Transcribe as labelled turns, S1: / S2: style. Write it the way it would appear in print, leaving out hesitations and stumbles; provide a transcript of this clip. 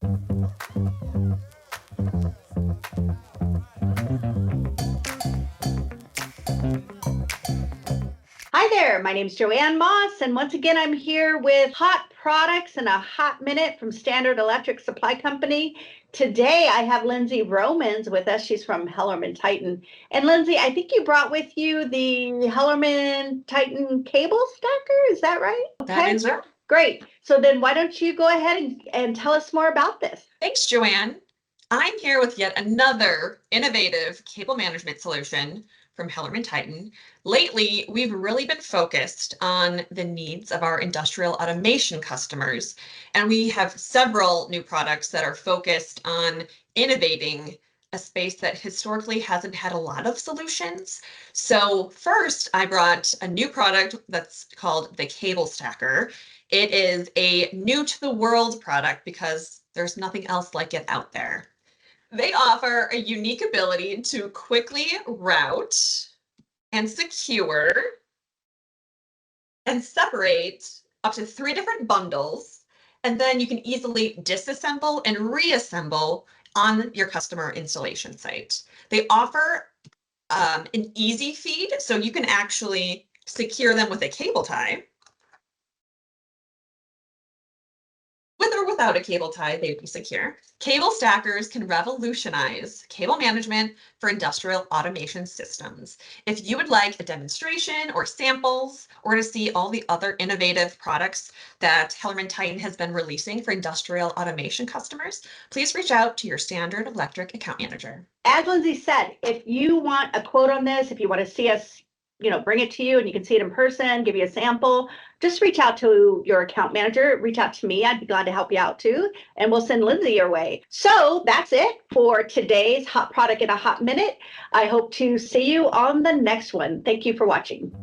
S1: Hi there, my name is Joanne Moss, and once again, I'm here with hot products in a hot minute from Standard Electric Supply Company. Today, I have Lindsey Romans with us. She's from HellermannTyton. And Lindsey, I think you brought with you the HellermannTyton cable stacker. Is that right?
S2: That is right.
S1: Great. So then why don't you go ahead and tell us more about this?
S2: Thanks, Joanne. I'm here with yet another innovative cable management solution from HellermannTyton. Lately, we've really been focused on the needs of our industrial automation customers, and we have several new products that are focused on innovating a space that historically hasn't had a lot of solutions. So first, I brought a new product that's called the Cable Stacker. It is a new to the world product because there's nothing else like it out there. They offer a unique ability to quickly route and secure and separate up to 3 different bundles, and then you can easily disassemble and reassemble on your customer installation site. They offer an easy feed, so you can actually secure them with a cable tie. With or without a cable tie, they'd be secure. Cable stackers can revolutionize cable management for industrial automation systems. If you would like a demonstration or samples, or to see all the other innovative products that HellermannTyton has been releasing for industrial automation customers, please reach out to your Standard Electric account manager.
S1: As Lindsey said, if you want a quote on this, if you want to see us bring it to you and you can see it in person, give you a sample, just reach out to your account manager, reach out to me. I'd be glad to help you out too. And we'll send Lindsey your way. So that's it for today's Hot Product in a Hot Minute. I hope to see you on the next one. Thank you for watching.